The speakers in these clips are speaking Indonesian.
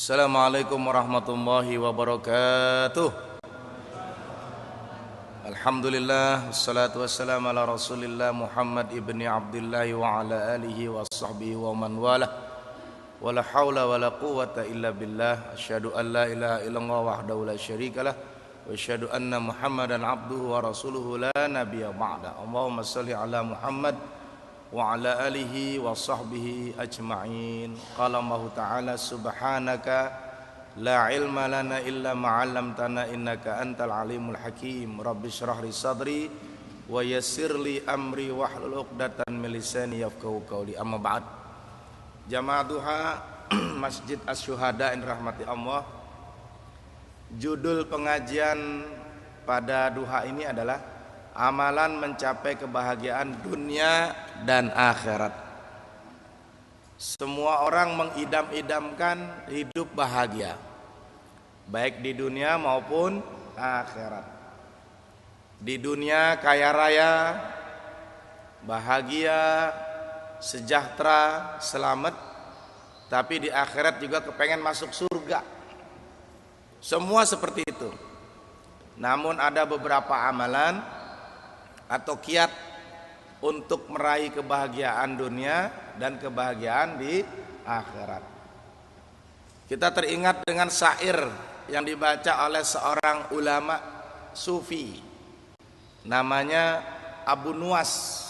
Assalamualaikum warahmatullahi wabarakatuh. Alhamdulillah, wassalatu wassalamu ala rasulillah Muhammad ibni Abdullah wa ala alihi wa sahbihi wa man walah. Wala hawla wala quwwata illa billah. Asyhadu an la ilaha illallah wahdahu la syarikalah wa asyhadu anna Muhammadan abduhu wa rasuluhu la nabiyya ba'da. Allahumma shalli ala Muhammad wa ala alihi wa sahbihi ajma'in. Qala Allah ta'ala subhanaka la ilma lana illa ma 'allamtana innaka antal alimul hakim. Rabbi shrah li sadri wa yassir li amri wahlul 'uqdatam min lisani yafqahu qawli. Amma ba'd. Jamaah duha Masjid Asy-Syuhada in rahmati Allah. Judul pengajian pada duha ini adalah amalan mencapai kebahagiaan dunia dan akhirat. Semua orang mengidam-idamkan hidup bahagia, baik di dunia maupun akhirat. Di dunia kaya raya, bahagia, sejahtera, selamat. Tapi di akhirat juga kepengen masuk surga. Semua seperti itu. Namun ada beberapa amalan atau kiat untuk meraih kebahagiaan dunia dan kebahagiaan di akhirat. Kita teringat dengan syair yang dibaca oleh seorang ulama sufi, namanya Abu Nuwas.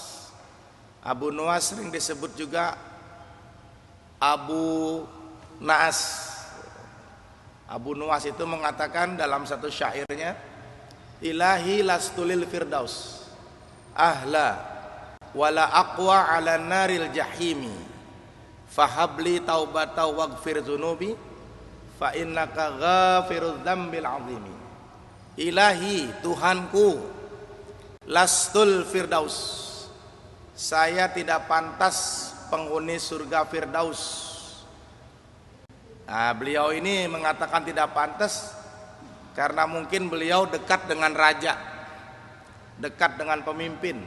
Abu Nuwas sering disebut juga Abu Naas. Abu Nuwas itu mengatakan dalam satu syairnya, ilahi lastulil firdaus ahla wala aqwa ala naril jahimi fahabli taubata waghfir dzunubi fa innaka ghafirudz dzambil azimi. Ilahi, Tuhanku, lastul firdaus, saya tidak pantas penghuni surga firdaus. Nah, beliau ini mengatakan tidak pantas karena mungkin beliau dekat dengan raja, dekat dengan pemimpin.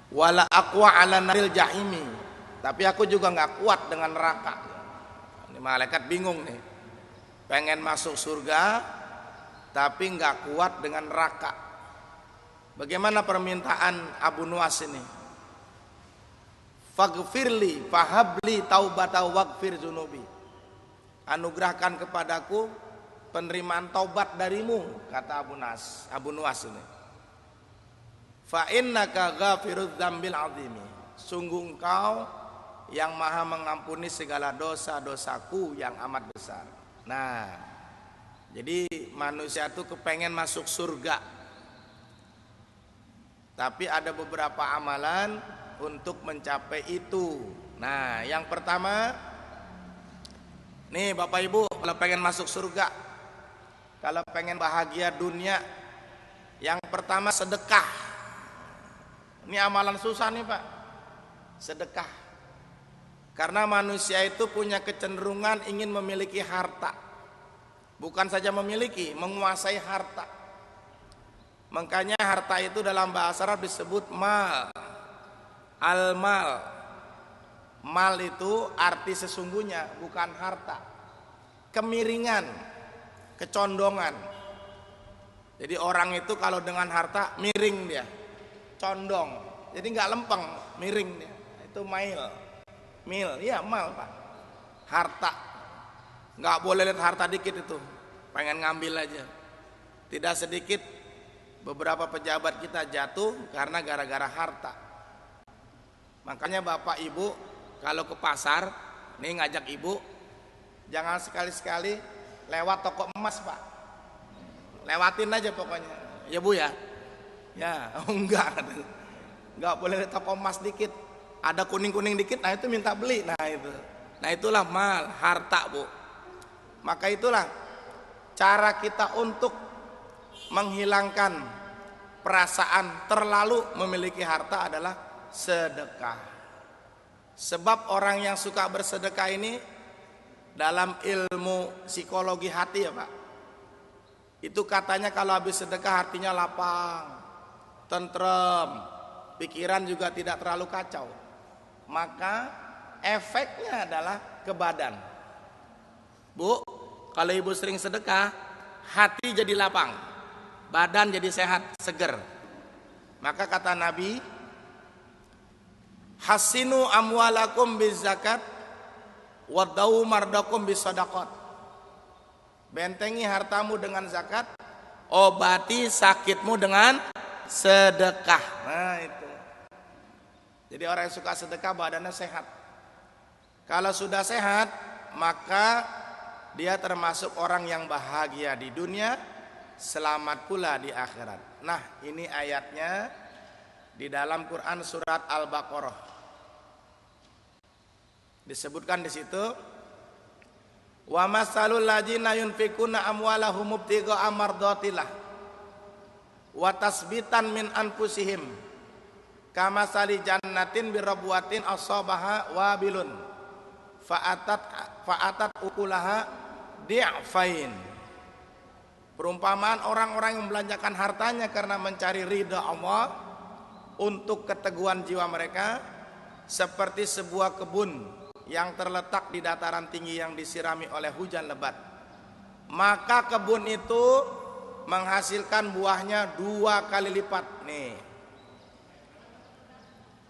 Wala aqwa ala naril jahimi, tapi aku juga nggak kuat dengan neraka. Ini malaikat bingung nih, pengen masuk surga tapi nggak kuat dengan neraka. Bagaimana permintaan Abu Nuwas ini? Faghfirli fahabli taubata waghfir dzunubi, anugerahkan kepadaku penerimaan taubat darimu, kata Abu Nuwas ini. Fa innaka ghafirudz dzambil azimi, sungguh engkau yang maha mengampuni segala dosa-dosaku yang amat besar. Nah, jadi manusia itu kepengen masuk surga, tapi ada beberapa amalan untuk mencapai itu. Nah, yang pertama nih Bapak Ibu, kalau pengen masuk surga, kalau pengen bahagia dunia, yang pertama sedekah. Ini amalan susah nih Pak, sedekah. Karena manusia itu punya kecenderungan ingin memiliki harta. Bukan saja memiliki, menguasai harta. Makanya harta itu dalam bahasa Arab disebut mal. Al-mal. Mal itu arti sesungguhnya, bukan harta. Kemiringan, kecondongan. Jadi orang itu kalau dengan harta miring dia, condong, jadi nggak lempeng, miring dia. Itu mil, ya mal Pak. Harta, nggak boleh lihat harta dikit itu, pengen ngambil aja. Tidak sedikit beberapa pejabat kita jatuh karena gara-gara harta. Makanya Bapak Ibu kalau ke pasar, nih ngajak Ibu, jangan sekali-sekali lewat toko emas Pak. Lewatin aja pokoknya, ya Bu ya. Ya, enggak boleh toko emas dikit, ada kuning-kuning dikit, nah itu minta beli. Nah itulah mal, harta Bu. Maka itulah cara kita untuk menghilangkan perasaan terlalu memiliki harta adalah sedekah. Sebab orang yang suka bersedekah ini dalam ilmu psikologi hati ya Pak, itu katanya kalau habis sedekah hatinya lapang, tentrem, pikiran juga tidak terlalu kacau. Maka efeknya adalah ke badan. Bu, kalau ibu sering sedekah, hati jadi lapang, badan jadi sehat, seger. Maka kata Nabi, hasinu amwalakum bizakat wadau mardakum bisadaqat. Bentengi hartamu dengan zakat, obati sakitmu dengan sedekah. Nah itu. Jadi orang yang suka sedekah badannya sehat. Kalau sudah sehat, maka dia termasuk orang yang bahagia di dunia, selamat pula di akhirat. Nah, ini ayatnya di dalam Quran surat Al-Baqarah. Disebutkan di situ, wa masalul ladzina yunfikuna amwalahum ibtigha'a mardatillah wa tasbitan min anfusihim kamasali jannatin birabwatin asabaha wabilun fa'atat ukulaha di'fain. Perumpamaan orang-orang yang membelanjakan hartanya karena mencari ridha Allah untuk keteguhan jiwa mereka seperti sebuah kebun yang terletak di dataran tinggi yang disirami oleh hujan lebat. Maka kebun itu menghasilkan buahnya 2 kali lipat. Nih,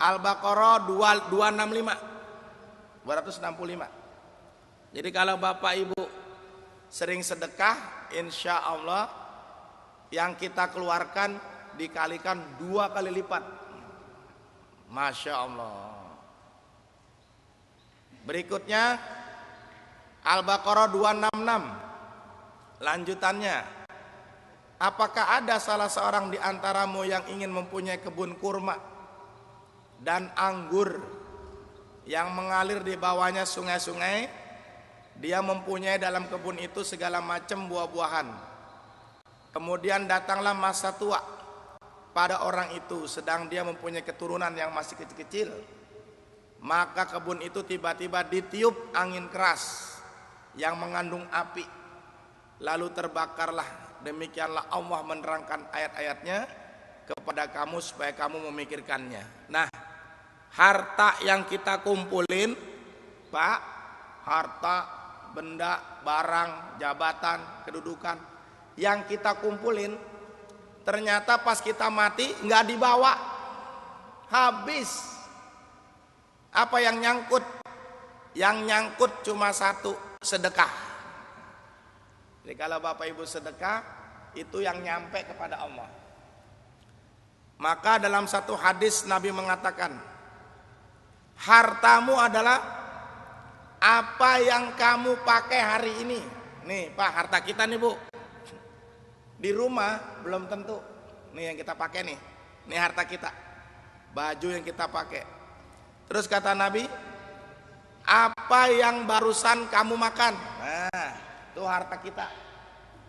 Al-Baqarah 265. Jadi kalau Bapak Ibu sering sedekah, insya Allah yang kita keluarkan dikalikan 2 kali lipat. Masya Allah. Berikutnya Al-Baqarah 266. Lanjutannya, apakah ada salah seorang di antaramu yang ingin mempunyai kebun kurma dan anggur yang mengalir di bawahnya sungai-sungai? Dia mempunyai dalam kebun itu segala macam buah-buahan. Kemudian datanglah masa tua pada orang itu, sedang dia mempunyai keturunan yang masih kecil-kecil. Maka kebun itu tiba-tiba ditiup angin keras yang mengandung api, lalu terbakarlah. Demikianlah Allah menerangkan ayat-ayatnya kepada kamu supaya kamu memikirkannya. Nah, harta yang kita kumpulin, Pak, harta, benda, barang, jabatan, kedudukan yang kita kumpulin, ternyata pas kita mati nggak dibawa, habis. Apa yang nyangkut? Yang nyangkut cuma satu, sedekah. Jadi kalau Bapak Ibu sedekah, itu yang nyampe kepada Allah. Maka dalam satu hadis Nabi mengatakan, hartamu adalah apa yang kamu pakai hari ini. Nih Pak, harta kita nih Bu. Di rumah belum tentu. Nih yang kita pakai nih. Nih harta kita. Baju yang kita pakai. Terus kata Nabi, apa yang barusan kamu makan? Nah, itu harta kita.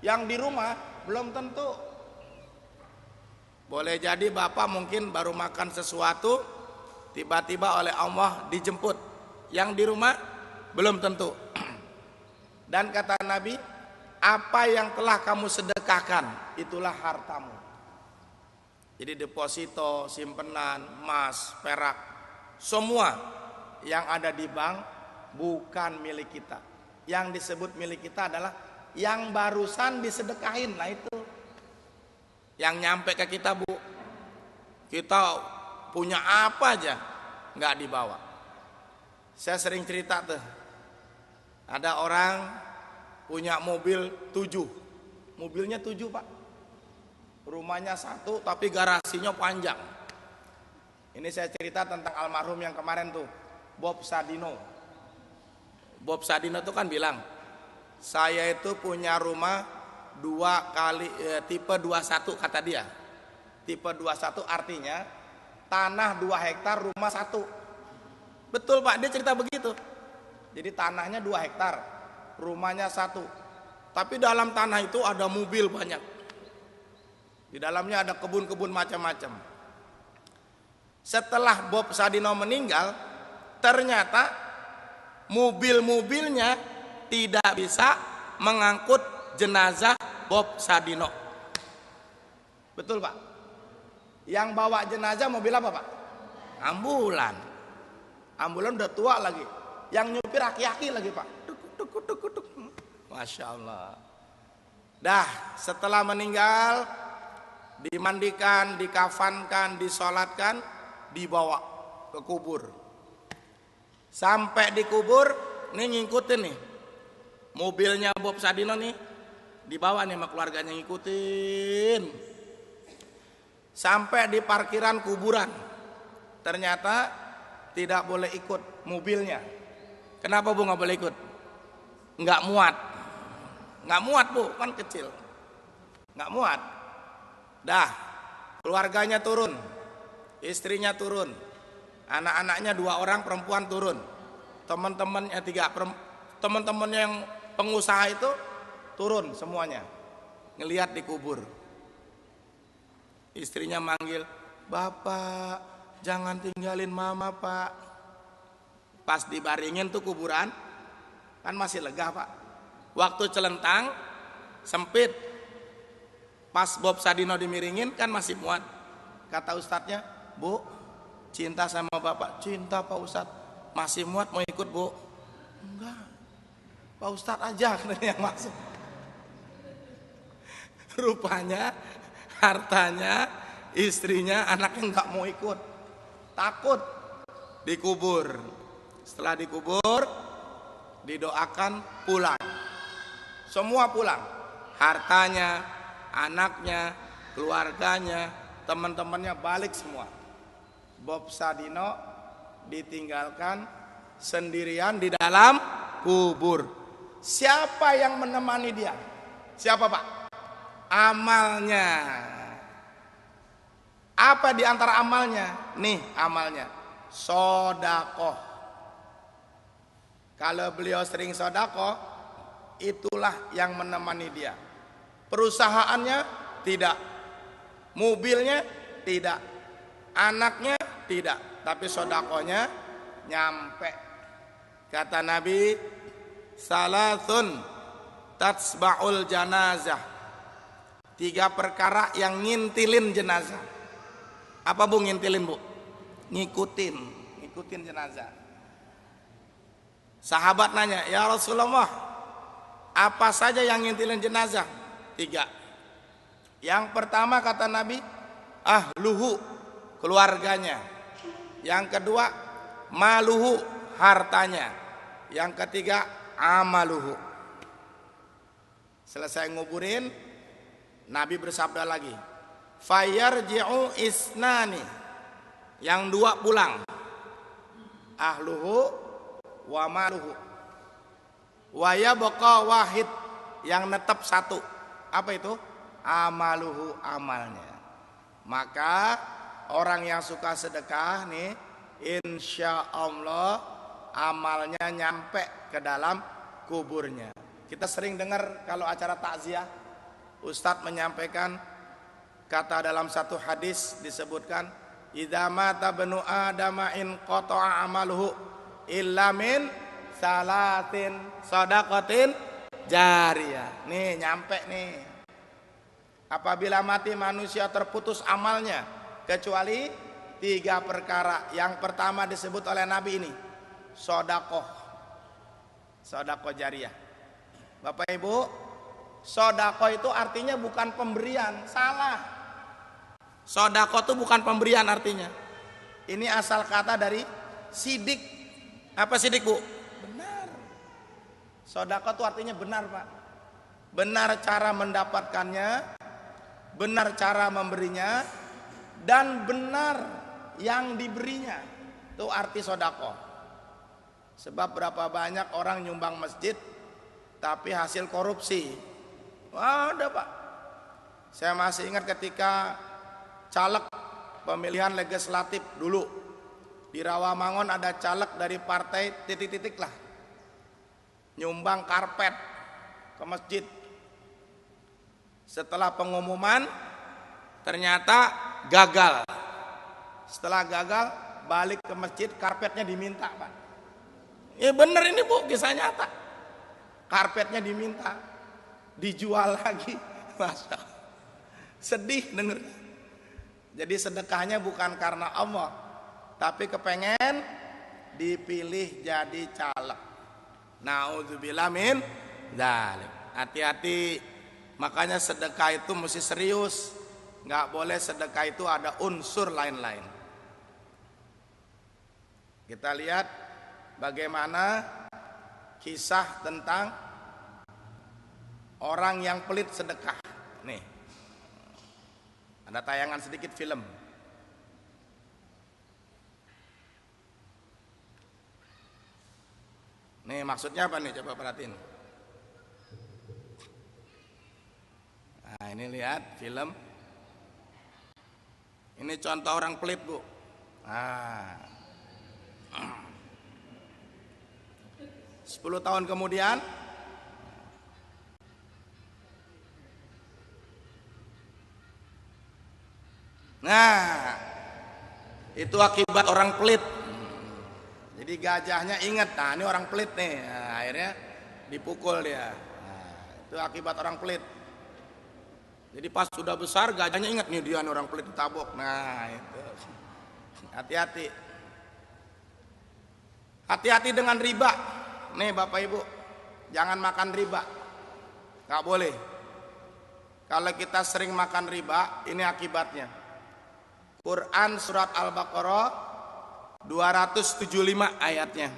Yang di rumah belum tentu. Boleh jadi Bapak mungkin baru makan sesuatu, tiba-tiba oleh Allah dijemput. Yang di rumah belum tentu. Dan kata Nabi, apa yang telah kamu sedekahkan, itulah hartamu. Jadi deposito, simpenan, emas, perak, semua yang ada di bank bukan milik kita. Yang disebut milik kita adalah yang barusan disedekahin. Nah itu yang nyampe ke kita Bu. Kita punya apa aja nggak dibawa. Saya sering cerita tuh, ada orang punya mobil 7. Mobilnya 7 Pak, rumahnya 1 tapi garasinya panjang. Ini saya cerita tentang almarhum yang kemarin tuh, Bob Sadino. Bob Sadino tuh kan bilang, saya itu punya rumah 2 kali tipe 21 kata dia. Tipe 21 artinya tanah 2 hektar, rumah 1. Betul Pak, dia cerita begitu. Jadi tanahnya 2 hektar, rumahnya 1. Tapi dalam tanah itu ada mobil banyak. Di dalamnya ada kebun-kebun macam-macam. Setelah Bob Sadino meninggal, ternyata mobil-mobilnya tidak bisa mengangkut jenazah Bob Sadino. Betul Pak? Yang bawa jenazah mobil apa Pak? Ambulan. Ambulan udah tua lagi. Yang nyupir aki-aki lagi Pak. Masya Allah. Dah setelah meninggal, dimandikan, dikafankan, disolatkan, dibawa ke kubur. Sampai di kubur, nih ngikutin nih. Mobilnya Bob Sadino nih, dibawa nih sama keluarganya ngikutin. Sampai di parkiran kuburan. Ternyata tidak boleh ikut mobilnya. Kenapa Bu nggak boleh ikut? Nggak muat. Nggak muat Bu, kan kecil. Nggak muat. Dah, keluarganya turun, istrinya turun, anak-anaknya 2 orang perempuan turun, teman-temannya teman-temannya yang pengusaha itu turun semuanya, ngelihat di kubur. Istrinya manggil, "Bapak, jangan tinggalin mama Pak." Pas dibaringin tuh kuburan, kan masih lega Pak. Waktu celentang, sempit. Pas Bob Sadino dimiringin kan masih muat. Kata ustadznya, "Bu, cinta sama bapak." "Cinta Pak Ustadz." "Masih muat mau ikut Bu?" "Enggak, Pak Ustadz aja," katanya yang masuk. Rupanya hartanya, istrinya, anaknya nggak mau ikut, takut. Dikubur. Setelah dikubur, didoakan pulang. Semua pulang, hartanya, anaknya, keluarganya, teman-temannya balik semua. Bob Sadino ditinggalkan sendirian di dalam kubur. Siapa yang menemani dia? Siapa Pak? Amalnya. Apa di antara amalnya? Nih amalnya, sodakoh. Kalau beliau sering sodakoh, itulah yang menemani dia. Perusahaannya tidak, mobilnya tidak, anaknya tidak, tapi sodakohnya nyampe. Kata Nabi, "Salasun tatsba'ul janazah." 3 perkara yang ngintilin jenazah. Apa Bu ngintilin Bu? Ngikutin jenazah. Sahabat nanya, "Ya Rasulullah, apa saja yang ngintilin jenazah?" 3. Yang pertama kata Nabi, ahluhu, keluarganya. Yang kedua, maluhu, hartanya. Yang ketiga, amaluhu. Selesai nguburin, Nabi bersabda lagi, "Fayarji'u isnani." Yang 2 pulang, ahluhu wa maluhu. Wa yabqa wahid, yang netep 1. Apa itu? Amaluhu, amalnya. Maka orang yang suka sedekah nih, insya Allah amalnya nyampe ke dalam kuburnya. Kita sering dengar kalau acara takziah, Ustadz menyampaikan, kata dalam satu hadis disebutkan, "Idza mata banu adama in qata'a amaluhu illa min salatin shadaqatin jariyah." Nih nyampe nih. Apabila mati manusia terputus amalnya kecuali 3 perkara. Yang pertama disebut oleh Nabi ini, sodakoh jariyah. Bapak Ibu, sodakoh itu artinya bukan pemberian, salah. Sodakoh itu bukan pemberian artinya. Ini asal kata dari sidik. Apa sidik Bu? Benar. Sodakoh itu artinya benar Pak. Benar cara mendapatkannya, benar cara memberinya, dan benar yang diberinya. Itu arti sodakoh. Sebab berapa banyak orang nyumbang masjid tapi hasil korupsi. Ada Pak. Saya masih ingat ketika caleg pemilihan legislatif dulu di Rawamangun, ada caleg dari partai titik-titik lah, nyumbang karpet ke masjid. Setelah pengumuman ternyata gagal. Setelah gagal balik ke masjid, karpetnya diminta Pak. Ya bener ini Bu, kisah nyata. Karpetnya diminta, dijual lagi. Masya Allah. Sedih denger. Jadi sedekahnya bukan karena Allah, tapi kepengen dipilih jadi caleg. Naudzubillah min Zalim. Hati-hati, makanya sedekah itu mesti serius. Nggak boleh sedekah itu ada unsur lain-lain. Kita lihat bagaimana kisah tentang orang yang pelit sedekah. Nih, ada tayangan sedikit film. Nih maksudnya apa nih, coba perhatiin. Nah ini lihat film. Ini contoh orang pelit, Bu. Nah, 10 tahun kemudian itu akibat orang pelit. Jadi gajahnya ingat, nah ini orang pelit nih. Nah, akhirnya dipukul dia. Nah, itu akibat orang pelit. Jadi pas sudah besar gajahnya ingat nih dia orang pelit ditabok. Nah itu. Hati-hati. Hati-hati dengan riba. Nih Bapak Ibu, jangan makan riba. Gak boleh. Kalau kita sering makan riba, ini akibatnya. Quran surat Al-Baqarah 275 ayatnya.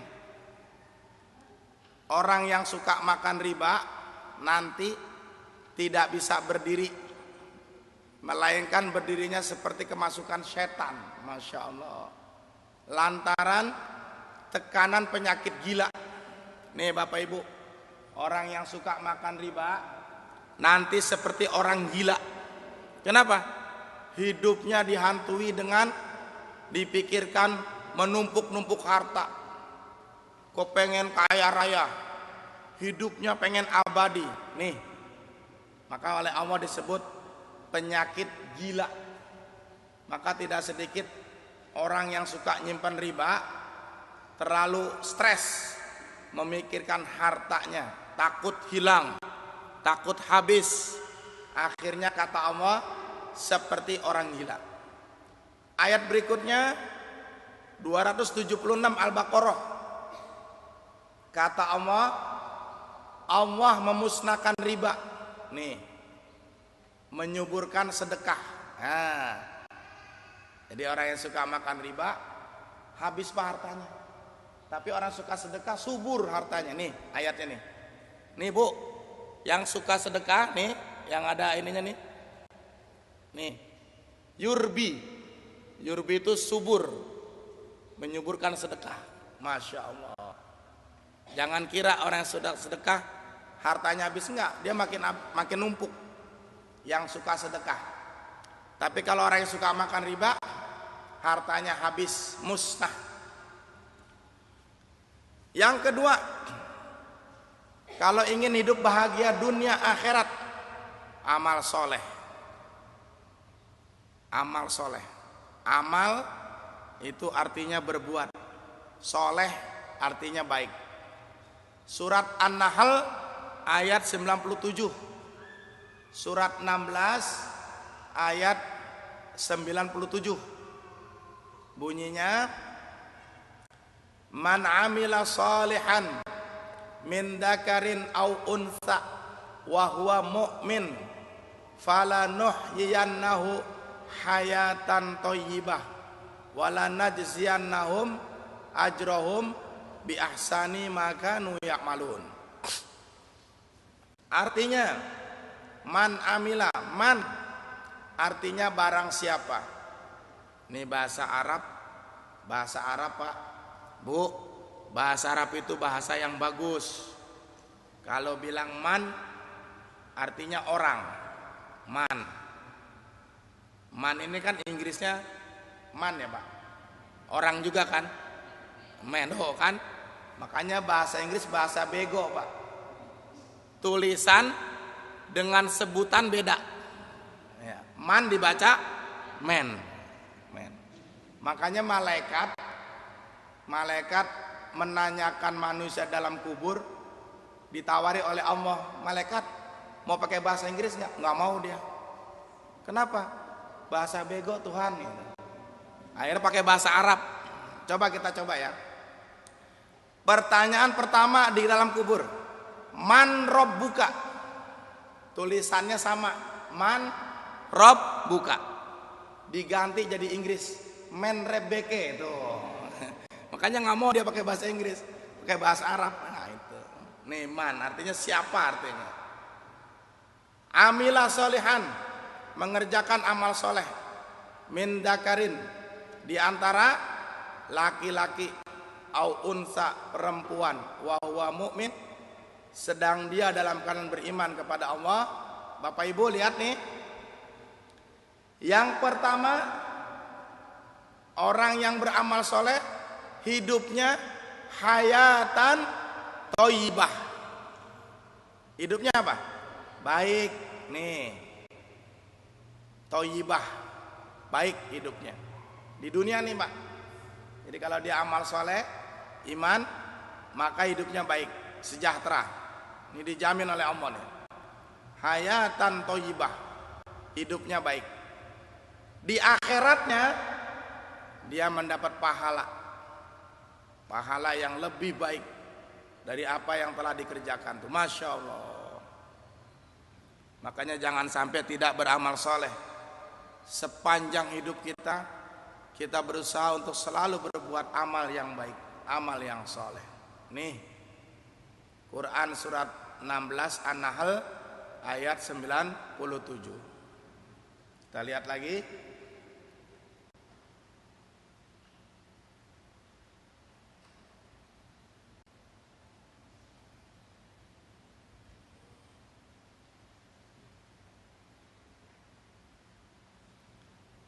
Orang yang suka makan riba nanti tidak bisa berdiri, melainkan berdirinya seperti kemasukan setan. Masya Allah. Lantaran tekanan penyakit gila. Nih Bapak Ibu, orang yang suka makan riba nanti seperti orang gila. Kenapa? Hidupnya dihantui dengan dipikirkan menumpuk-numpuk harta. Kok pengen kaya raya, hidupnya pengen abadi. Nih, maka oleh Allah disebut penyakit gila. Maka tidak sedikit orang yang suka nyimpan riba terlalu stres memikirkan hartanya, takut hilang, takut habis. Akhirnya kata Allah seperti orang gila. Ayat berikutnya 276 Al-Baqarah. Kata Allah, Allah memusnahkan riba. Nih, menyuburkan sedekah. Nah, jadi orang yang suka makan riba habis pak hartanya. Tapi orang suka sedekah subur hartanya. Nih ayatnya nih. Nih Bu, yang suka sedekah nih, yang ada ininya nih. Nih, yurbi. Yurbi itu subur, menyuburkan sedekah. Masya Allah. Jangan kira orang yang sudah sedekah hartanya habis, enggak, dia makin numpuk. Yang suka sedekah. Tapi kalau orang yang suka makan riba, hartanya habis, musnah. Yang kedua, kalau ingin hidup bahagia dunia akhirat, amal soleh. Amal soleh. Amal itu artinya berbuat. Soleh artinya baik. Surat An-Nahl ayat 97. Surat 16 ayat 97. Bunyinya, man amila salihan min dzakarin au untha wa huwa mu'min falanuhyiyannahu hayatan thayyibah walanajziyannahum ajrahum bi ahsani ma kanu ya'malun. Artinya man amila, man artinya barang siapa. Ini bahasa Arab. Bahasa Arab Pak Bu, bahasa Arab itu bahasa yang bagus. Kalau bilang man artinya orang. Man. Man ini kan Inggrisnya man ya Pak. Orang juga kan. Man kan. Makanya bahasa Inggris bahasa bego Pak. Tulisan dengan sebutan beda. Ya, man dibaca man. Man. Makanya malaikat menanyakan manusia dalam kubur, ditawari oleh Allah, malaikat mau pakai bahasa Inggris nggak mau dia. Kenapa? Bahasa bego Tuhan. Akhirnya pakai bahasa Arab. Coba kita coba ya. Pertanyaan pertama di dalam kubur, Man Rabbuka. Tulisannya sama, Man Rabbuka. Diganti jadi Inggris, Men Rebeke itu. Makanya nggak mau dia pakai bahasa Inggris, pakai bahasa Arab. Nah itu. Nih man artinya siapa artinya. Amila solihan, mengerjakan amal soleh. Min dakarin, di antara laki-laki, au unsa, perempuan, wa huwa mu'min, sedang dia dalam keadaan beriman kepada Allah. Bapak Ibu lihat nih. Yang pertama, orang yang beramal soleh hidupnya hayatan thayyibah. Hidupnya apa? Baik nih. Thayyibah. Baik hidupnya. Di dunia nih, Pak. Jadi kalau dia amal soleh, iman, maka hidupnya baik, sejahtera. Ini dijamin oleh Allah nih. Hayatan thayyibah. Hidupnya baik. Di akhiratnya dia mendapat pahala. Pahala yang lebih baik dari apa yang telah dikerjakan tuh. Masya Allah. Makanya jangan sampai tidak beramal soleh. Sepanjang hidup kita, kita berusaha untuk selalu berbuat amal yang baik, amal yang soleh. Nih, Quran surat 16 An-Nahl ayat 97. Kita lihat lagi.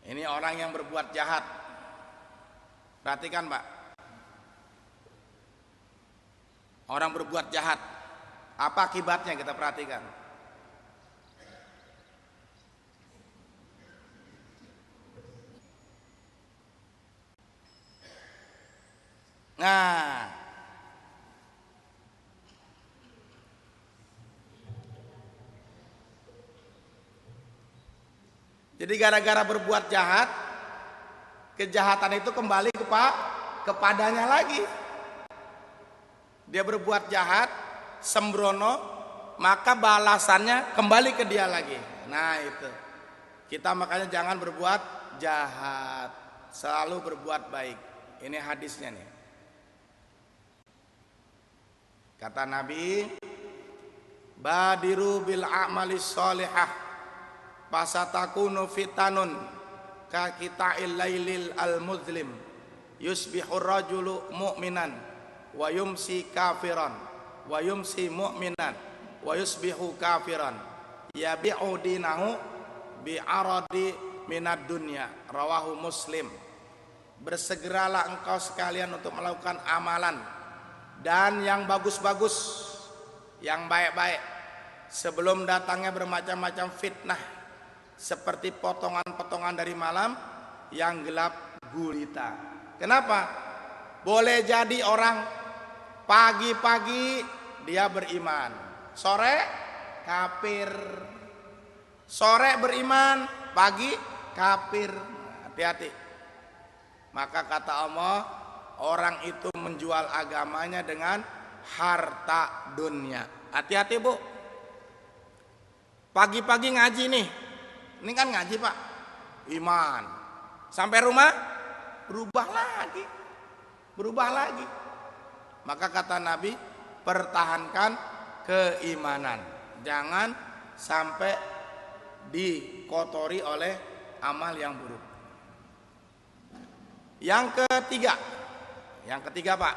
Ini orang yang berbuat jahat. Perhatikan, Pak. Orang berbuat jahat. Apa akibatnya kita perhatikan. Nah, jadi gara-gara berbuat jahat, kejahatan itu kembali kepadanya lagi. Dia berbuat jahat, sembrono, maka balasannya kembali ke dia lagi. Nah itu. Kita makanya jangan berbuat jahat, selalu berbuat baik. Ini hadisnya nih. Kata Nabi, badiru bil a'malis sholihah fasatakunu fitanun ka qita'il lailil al-muzlim yusbihur rajulu mu'minan wa yumsi kafiran wa yumsi mu'minan wa yusbihu kafiran yabi'u dinahu bi'aradi minad dunya. Rawahu Muslim. Bersegeralah engkau sekalian untuk melakukan amalan dan yang bagus-bagus, yang baik-baik, sebelum datangnya bermacam-macam fitnah seperti potongan-potongan dari malam yang gelap gulita. Kenapa? Boleh jadi orang pagi-pagi dia beriman, sore kafir. Sore beriman, pagi kafir. Hati-hati. Maka kata Allah, orang itu menjual agamanya dengan harta dunia. Hati-hati, Bu. Pagi-pagi ngaji nih. Ini kan ngaji, Pak. Iman. Sampai rumah berubah lagi. Berubah lagi. Maka kata Nabi, pertahankan keimanan. Jangan sampai dikotori oleh amal yang buruk. Yang ketiga, Pak.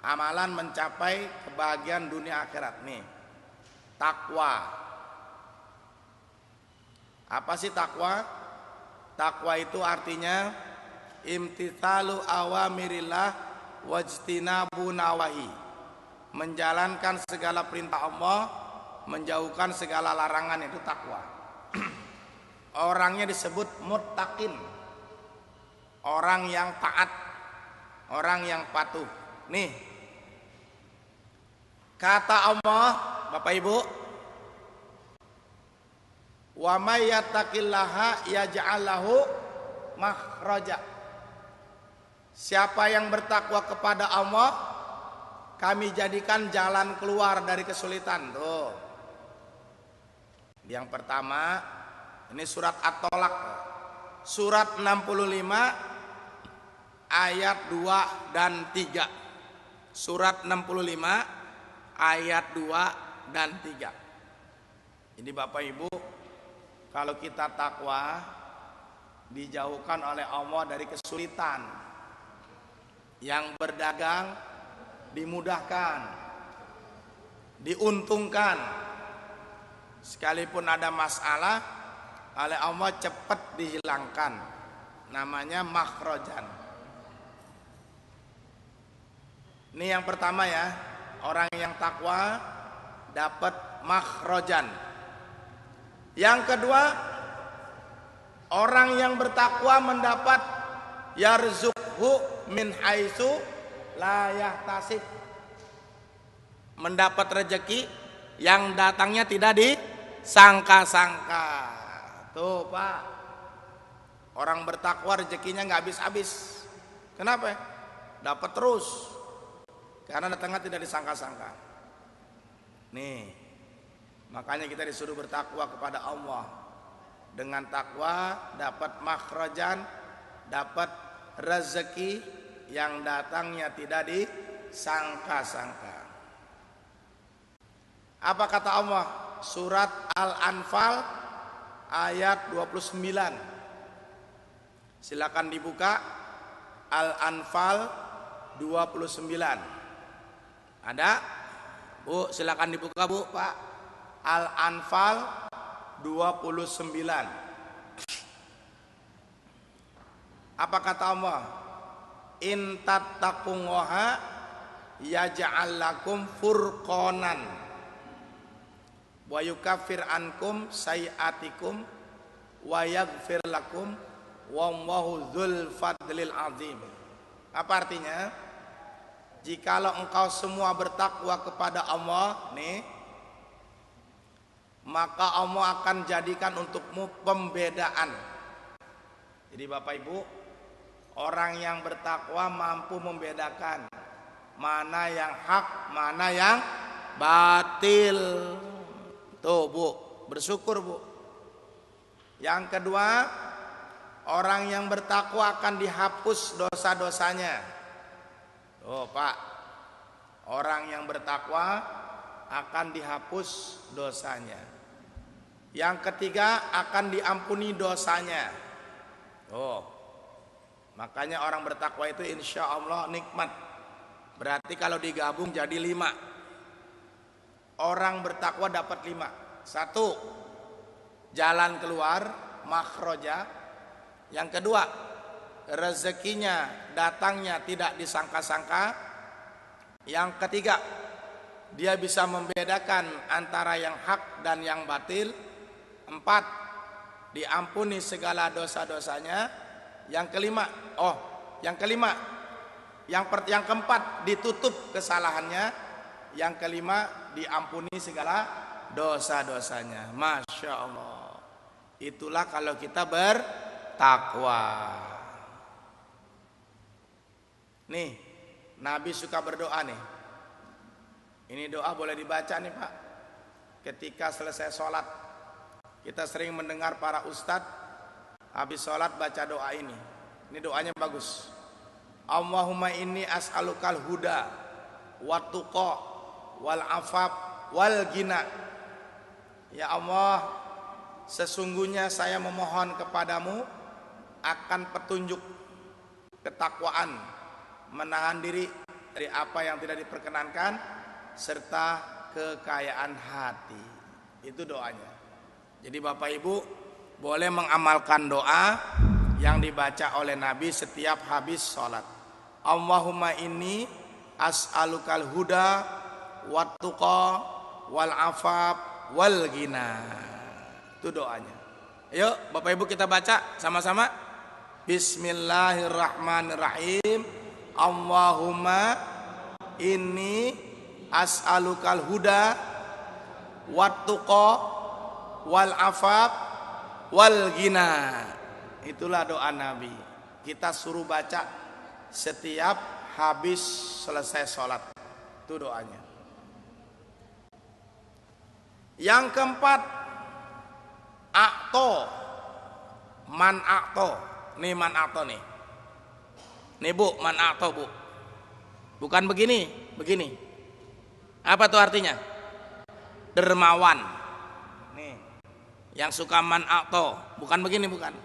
Amalan mencapai kebahagiaan dunia akhirat nih. Takwa. Apa sih takwa? Takwa itu artinya imtithalu awamirillah wajtinabu nawahi. Menjalankan segala perintah Allah, menjauhkan segala larangan, itu takwa. Orangnya disebut muttaqin. Orang yang taat, orang yang patuh. Nih, kata Allah, Bapak Ibu, wa may yattaqillaha yaj'al lahu makhraja. Siapa yang bertakwa kepada Allah, kami jadikan jalan keluar dari kesulitan. Tuh. Yang pertama, ini surat At-Tolak. Surat 65 ayat 2 dan 3. Surat 65 ayat 2 dan 3. Jadi Bapak Ibu, kalau kita takwa, dijauhkan oleh Allah dari kesulitan. Yang berdagang dimudahkan, diuntungkan. Sekalipun ada masalah, oleh Allah cepat dihilangkan. Namanya makhrajan. Ini yang pertama ya, orang yang takwa dapat makhrajan. Yang kedua, orang yang bertakwa mendapat yarzuqhu min haitsu la yahtasib. Mendapat rezeki yang datangnya tidak disangka-sangka. Tuh Pak, orang bertakwa rezekinya nggak habis-habis. Kenapa? Dapat terus, karena datangnya tidak disangka-sangka. Nih, makanya kita disuruh bertakwa kepada Allah. Dengan takwa dapat makhrajan, dapat rezeki yang datangnya tidak disangka-sangka. Apa kata Allah? Surat Al-Anfal ayat 29. Silakan dibuka Al-Anfal 29. Ada? Bu, silakan dibuka Bu, Pak. Al-Anfal 29. Apa kata Allah? In tattaqullaha yaj'al lakum furqanan wa yukaffir ankum sayiatikum wa yaghfir lakum wallahu dzul fadlil azim. Apa artinya? Jikalau engkau semua bertakwa kepada Allah, nih, maka Allah akan jadikan untukmu pembedaan. Jadi Bapak Ibu, orang yang bertakwa mampu membedakan mana yang hak, mana yang batil. Tuh Bu, bersyukur Bu. Yang kedua, orang yang bertakwa akan dihapus dosa-dosanya. Oh Pak, orang yang bertakwa akan dihapus dosanya. Yang ketiga, akan diampuni dosanya. Oh, makanya orang bertakwa itu insya Allah nikmat. Berarti kalau digabung jadi 5. Orang bertakwa dapat 5. 1, jalan keluar, makhraja. Yang kedua, rezekinya datangnya tidak disangka-sangka. Yang ketiga, dia bisa membedakan antara yang hak dan yang batil. 4, diampuni segala dosa-dosanya. Yang keempat, ditutup kesalahannya. Yang kelima, diampuni segala dosa-dosanya. Masya Allah. Itulah kalau kita bertakwa. Nih, Nabi suka berdoa nih. Ini doa boleh dibaca nih Pak. Ketika selesai sholat, kita sering mendengar para ustadz habis sholat baca doa ini. Ini doanya bagus. Allahumma inni as'alukal huda wat tuqa wal afaf wal ghina. Ya Allah, sesungguhnya saya memohon kepadamu akan petunjuk, ketakwaan, menahan diri dari apa yang tidak diperkenankan, serta kekayaan hati. Itu doanya. Jadi Bapak Ibu boleh mengamalkan doa yang dibaca oleh Nabi setiap habis sholat. Allahumma inni as'alukal huda wat tuqa wal afaf wal ghina. Itu doanya. Ayo Bapak Ibu kita baca sama-sama. Bismillahirrahmanirrahim. Allahumma inni as'alukal huda wat tuqa wal afaf wal ghina. Itulah doa Nabi. Kita suruh baca setiap habis selesai sholat. Itu doanya. Yang keempat, akto, man akto. Nih man akto nih. Nih Bu, man akto Bu. Bukan begini, begini. Apa tuh artinya? Dermawan. Nih, yang suka man akto, bukan begini, bukan.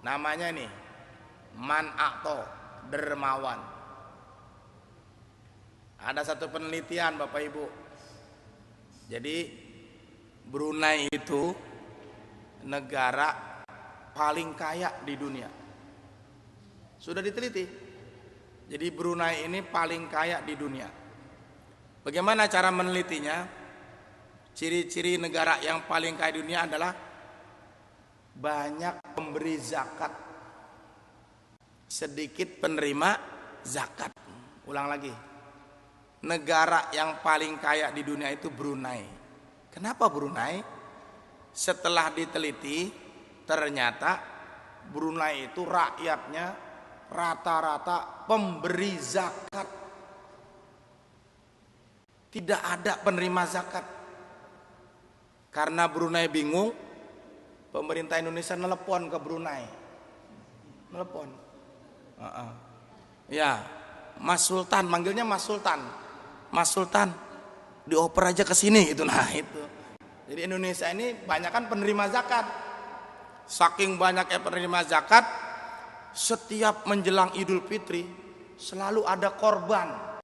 Namanya nih, man akto, dermawan. Ada satu penelitian Bapak Ibu. Jadi Brunei itu negara paling kaya di dunia. Sudah diteliti. Jadi Brunei ini paling kaya di dunia. Bagaimana cara menelitinya? Ciri-ciri negara yang paling kaya di dunia adalah banyak pemberi zakat, sedikit penerima zakat. Ulang lagi. Negara yang paling kaya di dunia itu Brunei. Kenapa Brunei? Setelah diteliti, ternyata Brunei itu rakyatnya rata-rata pemberi zakat. Tidak ada penerima zakat. Karena Brunei bingung, pemerintah Indonesia nelepon ke Brunei. Nelepon. Ya, Mas Sultan, manggilnya Mas Sultan. Mas Sultan, dioper aja ke sini gitu. Nah, itu. Jadi Indonesia ini banyak kan penerima zakat. Saking banyaknya penerima zakat, setiap menjelang Idul Fitri selalu ada korban.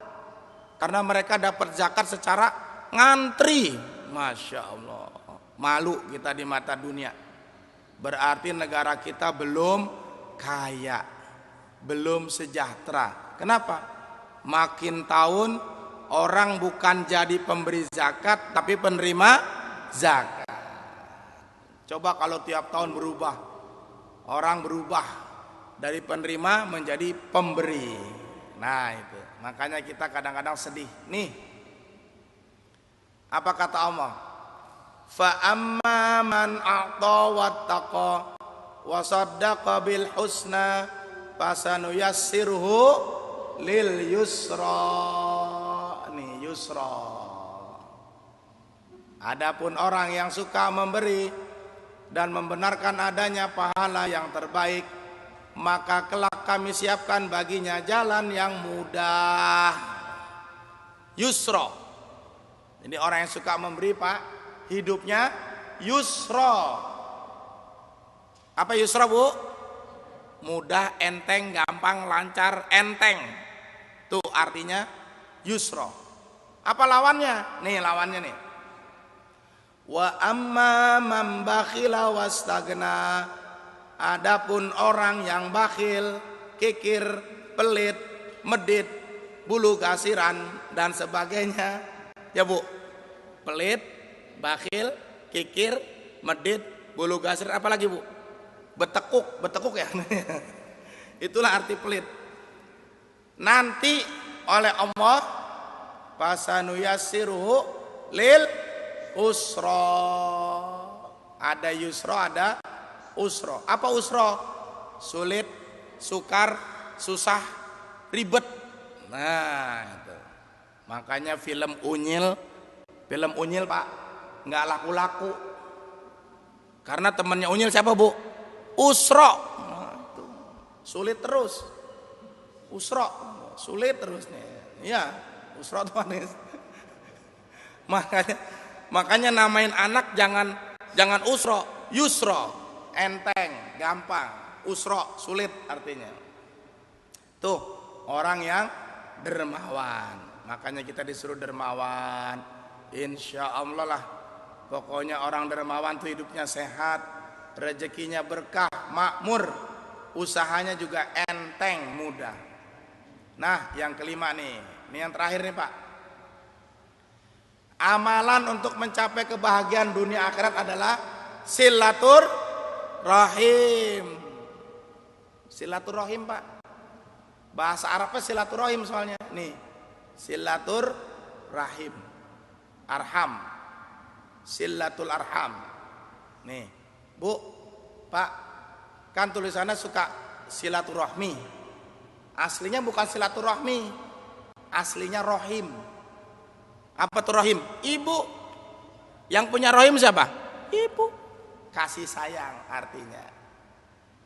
Karena mereka dapat zakat secara ngantri. Masya Allah. Malu kita di mata dunia. Berarti negara kita belum kaya, belum sejahtera. Kenapa? Makin tahun orang bukan jadi pemberi zakat, tapi penerima zakat. Coba kalau tiap tahun berubah, orang berubah dari penerima menjadi pemberi. Nah itu, makanya kita kadang-kadang sedih. Nih, apa kata Allah? Fa amma man a'ta wattaqa wa saddaqa bil husna fasanuyassiruhu lil yusra. Yusra. Adapun orang yang suka memberi dan membenarkan adanya pahala yang terbaik, maka kelak kami siapkan baginya jalan yang mudah. Yusra. Jadi orang yang suka memberi Pak, hidupnya yusra. Apa yusra Bu? Mudah, enteng, gampang, lancar, enteng. Tuh artinya yusra. Apa lawannya? Nih lawannya nih. Wa amma man bakhila wastagna. Adapun orang yang bakhil, kikir, pelit, medit, bulu kasiran dan sebagainya. Ya Bu. Pelit, bakhil, kikir, medit, bulu kasiran, apa lagi Bu? Betekuk ya. Itulah arti pelit. Nanti oleh Allah fasanuyassiruhu lil usra. Ada yusra, ada usra. Apa usra? Sulit, sukar, susah, ribet. Nah itu. Makanya film Unyil Pak nggak laku-laku. Karena temannya Unyil siapa Bu? Usra. Nah, itu. Sulit terus. Usra, sulit terus nih. Iya. Usra tuh manis. Makanya namain anak jangan usra, yusra, enteng, gampang. Usra, sulit artinya. Tuh orang yang dermawan. Makanya kita disuruh dermawan. Insya Allah lah. Pokoknya orang dermawan tuh hidupnya sehat, rezekinya berkah, makmur, usahanya juga enteng, mudah. Nah, yang kelima nih. Ini yang terakhir nih Pak. Amalan untuk mencapai kebahagiaan dunia akhirat adalah silaturahim. Silaturahim Pak. Bahasa Arabnya silaturahim soalnya. Nih, silaturahim. Arham. Silatul arham. Nih, Bu, Pak, kan tulisannya suka silaturahmi. Aslinya bukan silaturahmi. aslinya rohim. Apa tuh rohim? Ibu. Yang punya rohim siapa? Ibu. Kasih sayang artinya.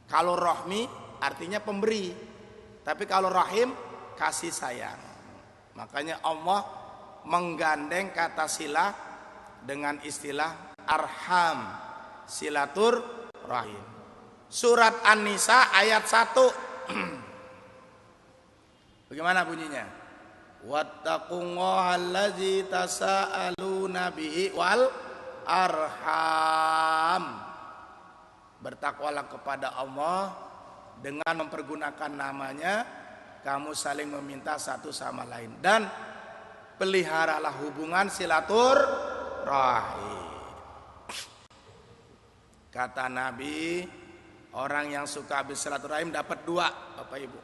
Kalau rohmi artinya pemberi. Tapi kalau rahim kasih sayang. Makanya Allah menggandeng kata silah dengan istilah arham, silatur rahim. Surat An-Nisa ayat 1. Bagaimana bunyinya? Wattaqullaha allazi tasaaluna bihi wal arham. Bertakwalah kepada Allah dengan mempergunakan namanya, kamu saling meminta satu sama lain, dan peliharalah hubungan silaturahim. Kata Nabi, orang yang suka bersilaturahim dapat 2, Bapak Ibu.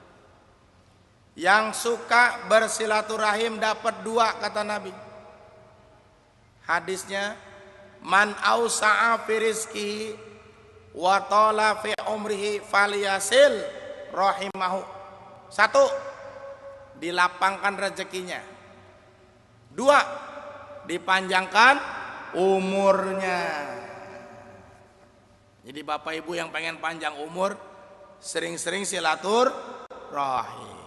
Yang suka bersilaturahim dapat 2, kata Nabi. Hadisnya, man ausa'a fi rizqihi wa tala fi umrihi falyasil rahimahu. 1, dilapangkan rezekinya. 2, dipanjangkan umurnya. Jadi Bapak Ibu yang pengen panjang umur, sering-sering silaturahim.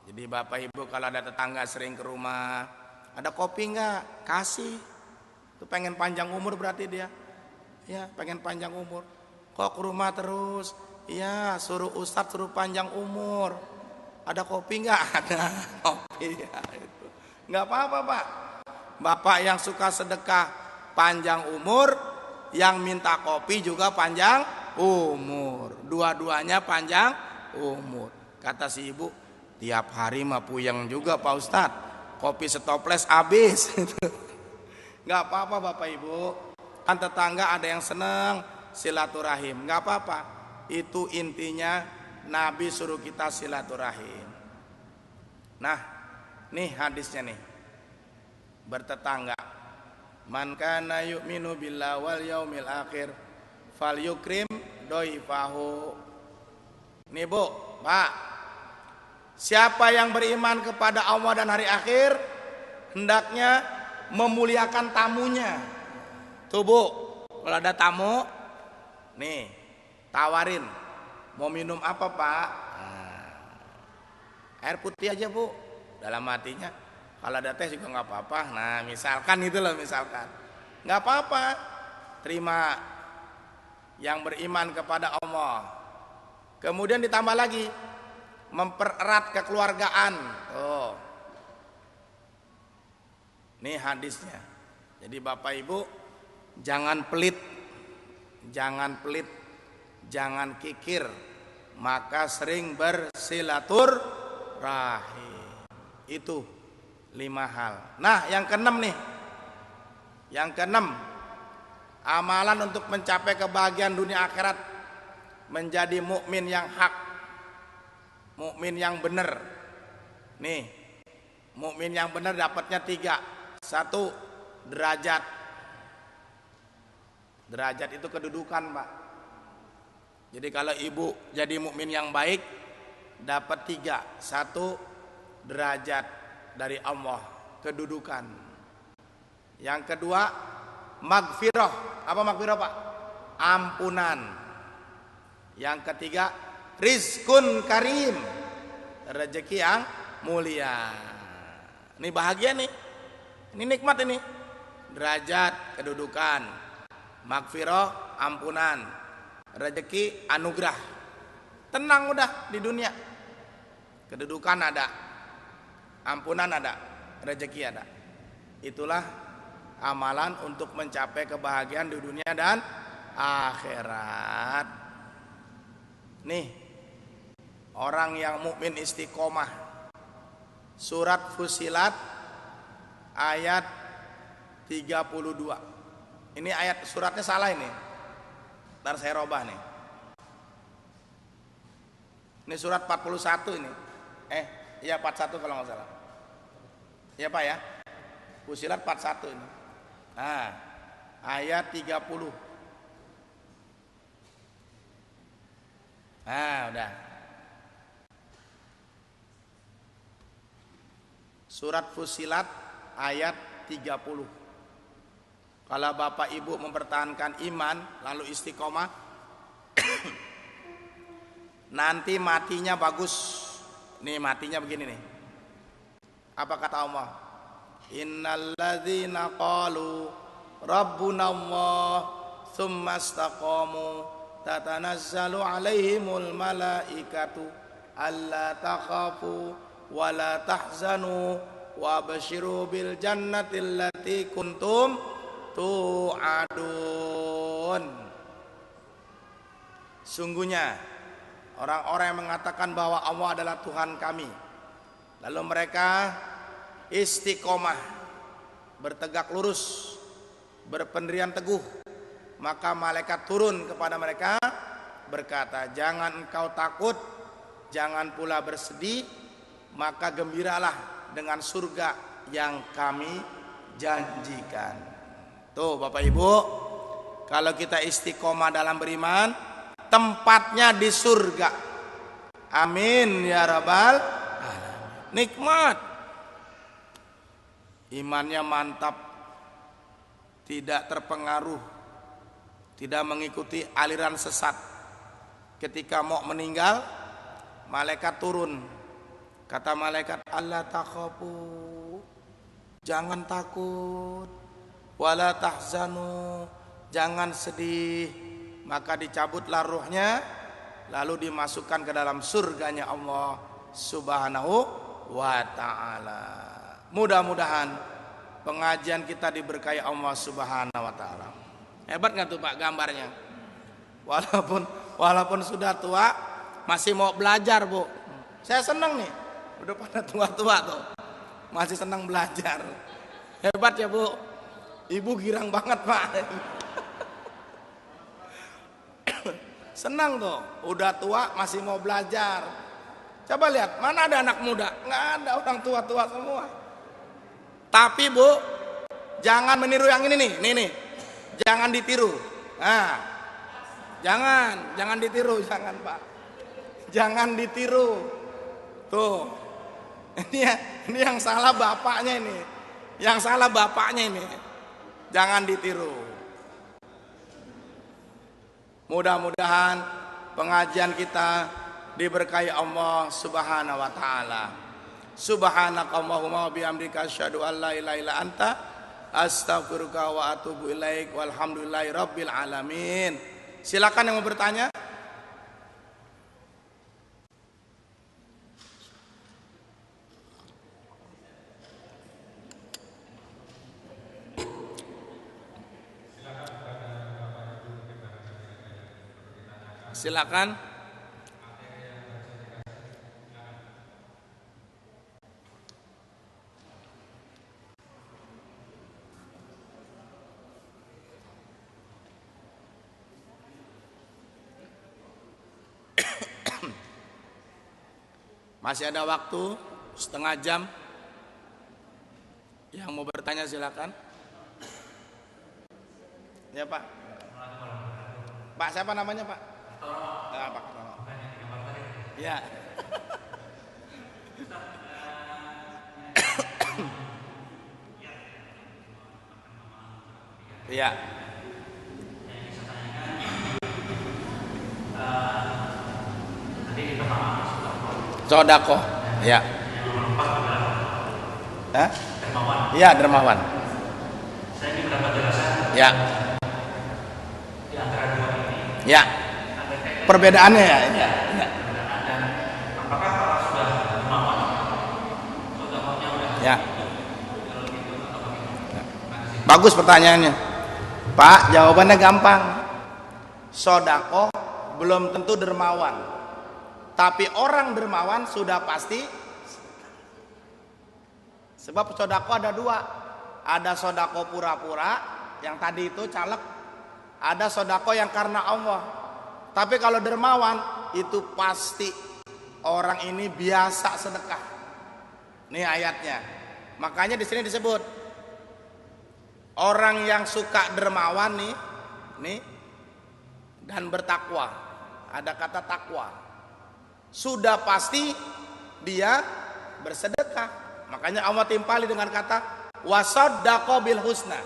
Jadi Bapak Ibu kalau ada tetangga sering ke rumah, ada kopi enggak? Kasih. Itu pengen panjang umur berarti dia. Ya, pengen panjang umur. Kok ke rumah terus? Iya, suruh ustadz suruh panjang umur. Ada kopi enggak? Ada kopi ya, itu. Enggak apa-apa, Pak. Bapak yang suka sedekah panjang umur, yang minta kopi juga panjang umur. Dua-duanya panjang umur. Kata si ibu, tiap hari mah puyeng juga Pak Ustadz. Kopi setoples habis. Enggak apa-apa Bapak Ibu. Kan tetangga ada yang seneng silaturahim, enggak apa-apa. Itu intinya Nabi suruh kita silaturahim. Nah, nih hadisnya nih. Bertetangga. Man kana yu'minu billahi wal yaumil akhir falyukrim doifahu. Nih Bu, Pak. Siapa yang beriman kepada Allah dan hari akhir, hendaknya memuliakan tamunya. Tuh Bu, kalau ada tamu, nih tawarin, mau minum apa Pak? Air putih aja Bu. Dalam hatinya, kalau ada teh juga nggak apa-apa. Nah misalkan itu loh, misalkan nggak apa-apa, terima yang beriman kepada Allah. Kemudian ditambah lagi, mempererat kekeluargaan. Oh, nih hadisnya. Jadi Bapak Ibu jangan pelit, jangan pelit, jangan kikir, maka sering bersilaturahim. Itu 5 hal. Nah, yang keenam nih. Yang keenam, amalan untuk mencapai kebahagiaan dunia akhirat, menjadi mukmin yang hak, mukmin yang benar. Nih, mukmin yang benar dapatnya 3. 1, derajat. Derajat itu kedudukan, Pak. Jadi kalau ibu jadi mukmin yang baik, dapat 3. 1, derajat dari Allah, kedudukan. Yang kedua, magfirah. Apa magfirah Pak? Ampunan. Yang ketiga, rizkun karim, rezeki yang mulia. Ini bahagia nih, ini nikmat ini. Derajat, kedudukan, magfirah, ampunan, rezeki, anugerah. Tenang udah di dunia. Kedudukan ada, ampunan ada, rezeki ada. Itulah amalan untuk mencapai kebahagiaan di dunia dan akhirat. Nih, orang yang mukmin istiqomah. Surat Fusilat ayat 32. Ini ayat suratnya salah ini. Ntar saya robah nih. Ini surat 41 ini. Iya 41 kalau nggak salah. Iya Pak ya. Fusilat 41 ini. Nah, ayat 30. Nah, udah. Surat Fussilat ayat 30. Kalau Bapak Ibu mempertahankan iman lalu istiqomah, nanti matinya bagus. Nih matinya begini nih. Apa kata Allah? Innalladzina qalu rabbuna Allah tsumma istaqamu tatanazzalu alaihimul malaikatu alla takhafu wa la tahzanu wa basyiru bil jannati allati kuntum tu'adun. Sungguhnya orang-orang yang mengatakan bahwa Allah adalah Tuhan kami, lalu mereka istiqomah, bertegak lurus, berpendirian teguh, maka malaikat turun kepada mereka berkata, jangan engkau takut, jangan pula bersedih, maka gembiralah dengan surga yang kami janjikan. Tuh Bapak Ibu, kalau kita istiqomah dalam beriman, tempatnya di surga. Amin ya rabbal alamin. Nikmat. Imannya mantap, tidak terpengaruh, tidak mengikuti aliran sesat. Ketika mau meninggal, malaikat turun. Kata malaikat, Allah takhafu, jangan takut, wala tahzanu, jangan sedih. Maka dicabutlah ruhnya, lalu dimasukkan ke dalam surganya Allah Subhanahu wa ta'ala. Mudah-mudahan pengajian kita diberkahi Allah Subhanahu wa ta'ala. Hebat gak tuh Pak gambarnya? Walaupun sudah tua, masih mau belajar Bu. Saya senang nih, udah pada tua-tua tuh, masih senang belajar. Hebat ya Bu. Ibu girang banget Pak. Senang tuh, udah tua masih mau belajar. Coba lihat, mana ada anak muda? Nggak ada, orang tua-tua semua. Tapi Bu, jangan meniru yang ini nih. Jangan ditiru. Nah, jangan ditiru, jangan Pak. Jangan ditiru. Tuh, ini yang salah bapaknya ini. Yang salah bapaknya ini. Jangan ditiru. Mudah-mudahan pengajian kita diberkahi Allah Subhanahu wa taala. Subhanakallahumma wa bihamdika asyhadu an la ilaha illa anta astaghfiruka wa atubu ilaik walhamdulillahi rabbil alamin. Silakan yang mau bertanya. Silakan. Masih ada waktu setengah jam. Yang mau bertanya silakan. Ya Pak. Pak siapa namanya Pak? Pak. Ya. Ya. Sodako. Ya. Ya, dermawan. Saya ingin mendapat jelasan. Ya. Di antara dua ini. Ya. Perbedaannya ya. Ya. Dan apakah kalau sudah dermawan, sodakohnya udah? Ya. Bagus pertanyaannya, Pak. Jawabannya gampang. Sodako belum tentu dermawan, tapi orang dermawan sudah pasti. Sebab sodako ada dua. Ada sodako pura-pura, yang tadi itu caleg. Ada sodako yang karena Allah. Tapi kalau dermawan, itu pasti orang ini biasa sedekah. Nih ayatnya. Makanya di sini disebut orang yang suka dermawan nih dan bertakwa. Ada kata takwa. Sudah pasti dia bersedekah. Makanya Allah timpali dengan kata wasaddaqo bil husna.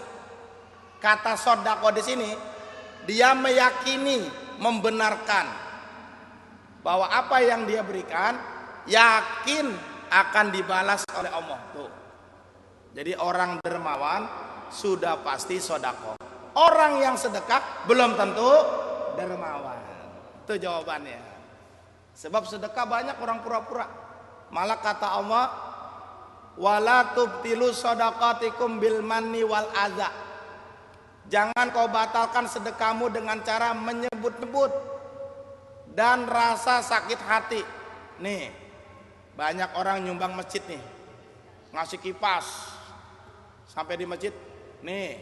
Kata sodako di sini dia meyakini, membenarkan bahwa apa yang dia berikan yakin akan dibalas oleh Allah. Tuh. Jadi orang dermawan sudah pasti sodako. Orang yang sedekah belum tentu dermawan. Itu jawabannya. Sebab sedekah banyak orang pura-pura. Malah kata Allah, wala tubtilu shadaqatikum bil manni wal adza. Jangan kau batalkan sedekahmu dengan cara menyebut-nyebut dan rasa sakit hati. Nih, banyak orang nyumbang masjid nih, ngasih kipas sampai di masjid. Nih,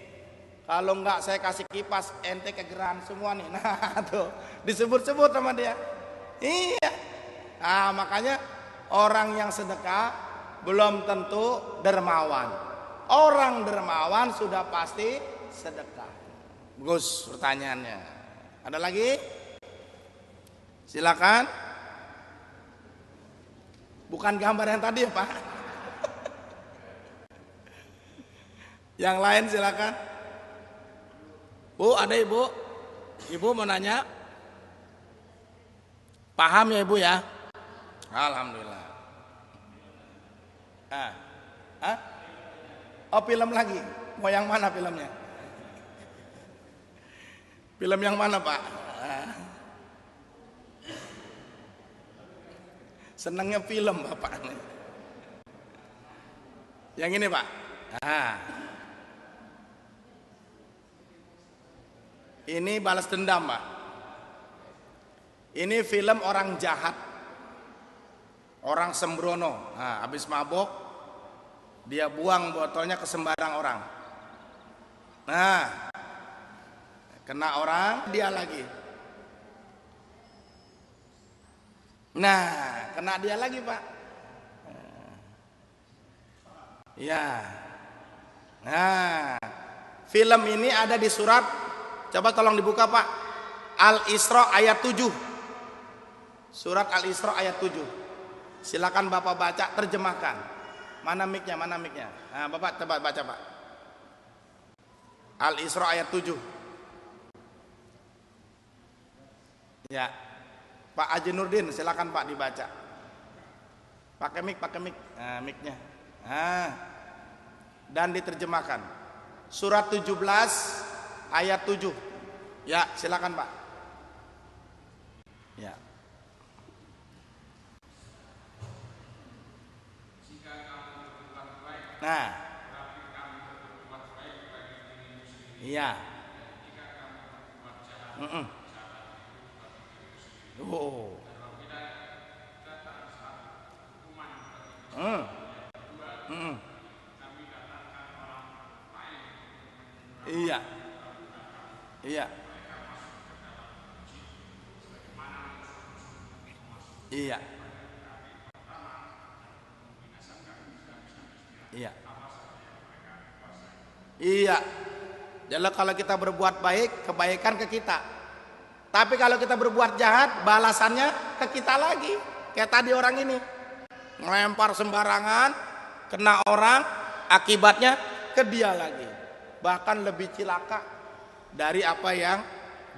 kalau enggak saya kasih kipas, ente kegeran semua nih. Nah, tuh disebut-sebut sama dia. Iya. Nah, makanya orang yang sedekah belum tentu dermawan. Orang dermawan sudah pasti sedekah. Bagus pertanyaannya. Ada lagi? Silakan. Bukan gambar yang tadi ya Pak. Yang lain silakan. Bu, ada ibu? Ibu mau nanya? Paham ya ibu ya? Alhamdulillah. Oh film lagi. Mau yang mana filmnya? Film yang mana Pak? Senangnya film Bapak. Yang ini Pak. Ini balas dendam Pak. Ini film orang jahat, orang sembrono. Habis mabok dia buang botolnya ke sembarang orang. Kena orang, dia lagi. Nah, kena dia lagi Pak. Ya. Nah, film ini ada di surat, coba tolong dibuka Pak, Al-Isra ayat 7. Surat Al-Isra ayat 7. Silakan Bapak baca, terjemahkan. Mana mic-nya? Nah, Bapak coba baca Pak. Al-Isra ayat 7. Ya, Pak Haji Nurdin, silakan Pak dibaca. Pakai mic, mic-nya. Dan diterjemahkan. Surat 17 ayat 7. Ya, silakan Pak. Ya. Nah. Iya. Oh. Iya. Iya. Iya. Iya. Iya. Jadi kalau kita berbuat baik, kebaikan ke kita. Tapi kalau kita berbuat jahat, balasannya ke kita lagi. Kayak tadi orang ini ngelempar sembarangan, kena orang, akibatnya ke dia lagi. Bahkan lebih cilaka dari apa yang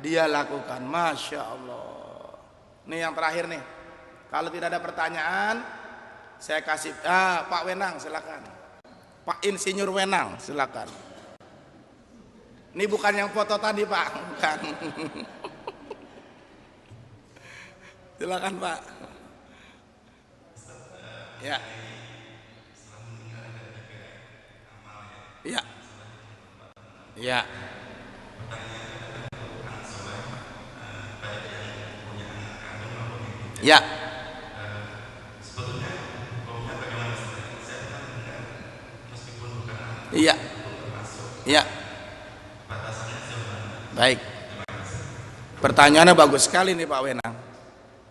dia lakukan. Masya Allah. Ini yang terakhir nih. Kalau tidak ada pertanyaan, saya kasih Pak Wenang silakan. Pak Insinyur Wenang silakan. Ini bukan yang foto tadi Pak, bukan. Silakan Pak. Ya. Ya. Ya. Ya. Iya. Iya. Baik. Pertanyaannya bagus sekali nih Pak Wenang.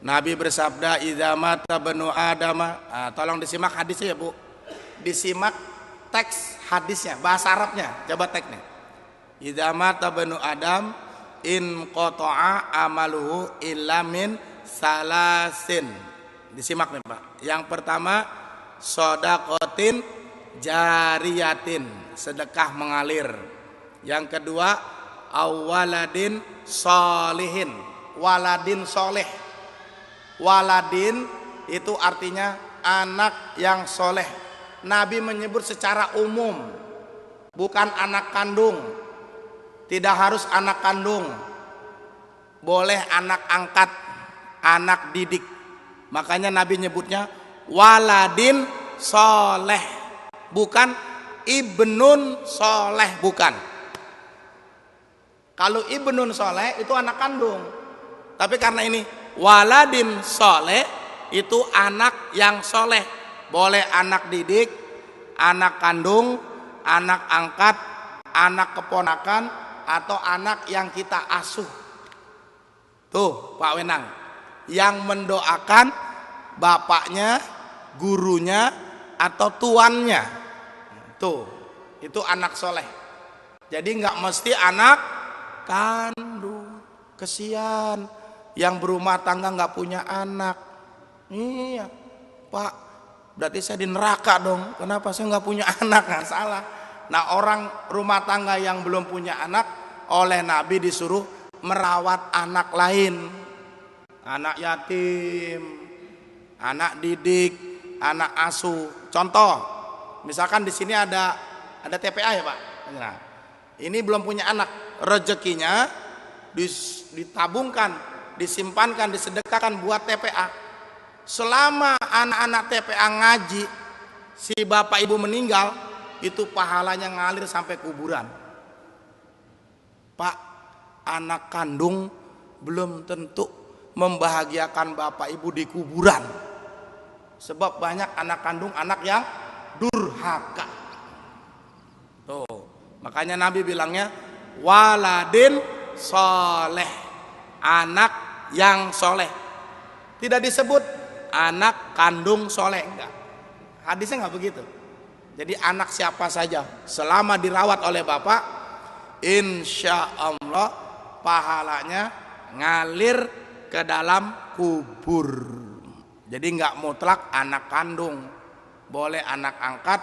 Nabi bersabda, "Idza mata banu Adama." Tolong disimak hadisnya ya, Bu. Disimak teks hadisnya, bahasa Arabnya. Coba teksnya. "Idza mata banu Adam in qata'a amaluhu illa min salasin." Disimak nih, Pak. Yang pertama, sodakotin jariyatin, sedekah mengalir. Yang kedua, awaladin solihin, waladin soleh. Waladin itu artinya anak yang soleh. Nabi menyebut secara umum, bukan anak kandung. Tidak harus anak kandung, boleh anak angkat, anak didik. Makanya Nabi nyebutnya waladin soleh, bukan ibnun soleh, bukan. Kalau ibnun soleh itu anak kandung, tapi karena ini waladin soleh itu anak yang soleh, boleh anak didik, anak kandung, anak angkat, anak keponakan, atau anak yang kita asuh. Tuh Pak Wenang, yang mendoakan bapaknya, gurunya, atau tuannya. Tuh, itu anak soleh. Jadi nggak mesti anak kandung. Kesian yang berumah tangga nggak punya anak. Iya Pak, berarti saya di neraka dong. Kenapa saya nggak punya anak? Nggak salah. Nah, orang rumah tangga yang belum punya anak, oleh Nabi disuruh merawat anak lain, anak yatim, anak didik, anak asuh. Contoh, misalkan di sini ada TPA ya Pak. Nah, ini belum punya anak, rezekinya ditabungkan, disimpankan, disedekahkan buat TPA. Selama anak-anak TPA ngaji, si bapak ibu meninggal, itu pahalanya ngalir sampai kuburan. Pak, anak kandung belum tentu membahagiakan bapak ibu di kuburan. Sebab banyak anak kandung anak yang durhaka. Tuh, makanya Nabi bilangnya waladin soleh, anak yang soleh. Tidak disebut anak kandung soleh, enggak. Hadisnya enggak begitu. Jadi anak siapa saja selama dirawat oleh bapak, insya Allah pahalanya ngalir ke dalam kubur. Jadi nggak mutlak anak kandung, boleh anak angkat,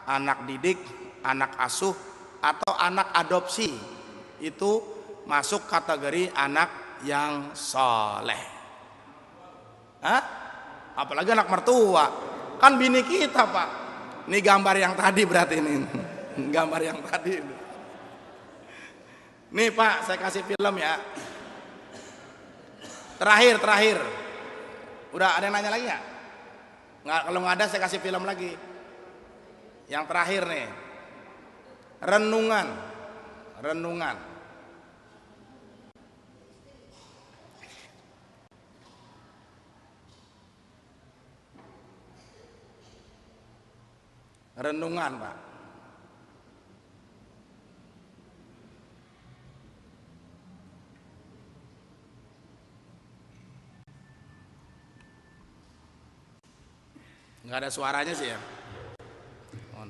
anak didik, anak asuh, atau anak adopsi. Itu masuk kategori anak yang soleh. Hah? Apalagi anak mertua, kan bini kita Pak. Ini gambar yang tadi berarti ini. Gambar yang tadi ini. Nih Pak, saya kasih film ya. Terakhir. Udah ada yang nanya lagi nggak? Nggak, kalau nggak ada saya kasih film lagi. Yang terakhir nih. Renungan. Renungan Pak. Nggak ada suaranya sih ya. Oh,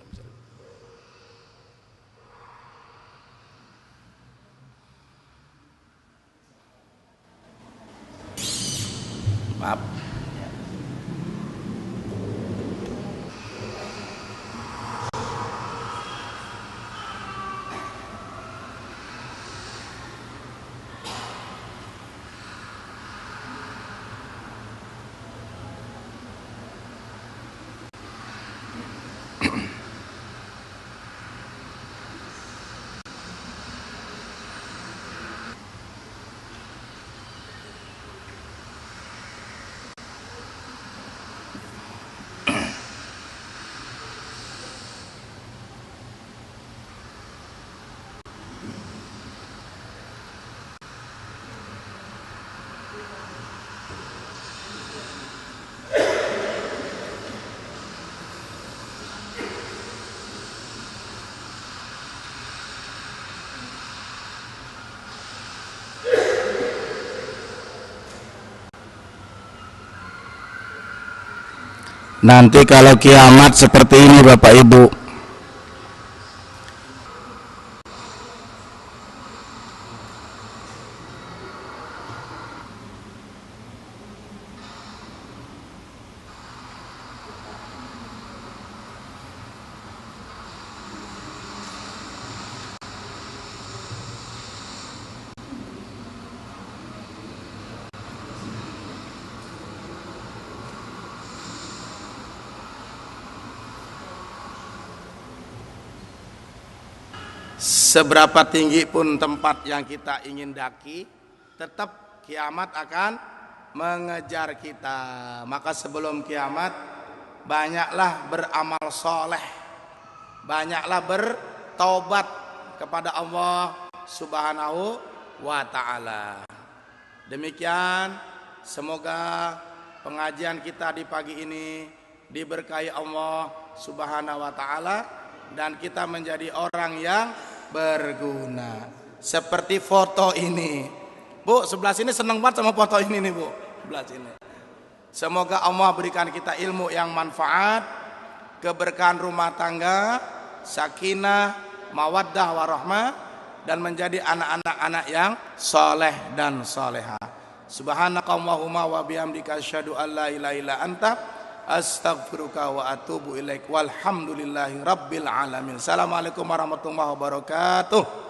maaf. Nanti kalau kiamat seperti ini Bapak Ibu, seberapa tinggi pun tempat yang kita ingin daki, tetap kiamat akan mengejar kita. Maka sebelum kiamat, banyaklah beramal soleh, banyaklah bertaubat kepada Allah Subhanahu wa ta'ala. Demikian, semoga pengajian kita di pagi ini diberkahi Allah Subhanahu wa ta'ala, dan kita menjadi orang yang berguna. Seperti foto ini. Bu, sebelah sini senang banget sama foto ini nih, Bu. Sebelah sini. Semoga Allah berikan kita ilmu yang manfaat, keberkahan rumah tangga, sakinah, mawaddah warahmah, dan menjadi anak-anak yang soleh dan soleha. Subhanakallahumma wa bihamdika asyhadu an la ilaha illa anta astaghfiruka wa atubu ilaik. Walhamdulillahi rabbil alamin. Assalamualaikum warahmatullahi wabarakatuh.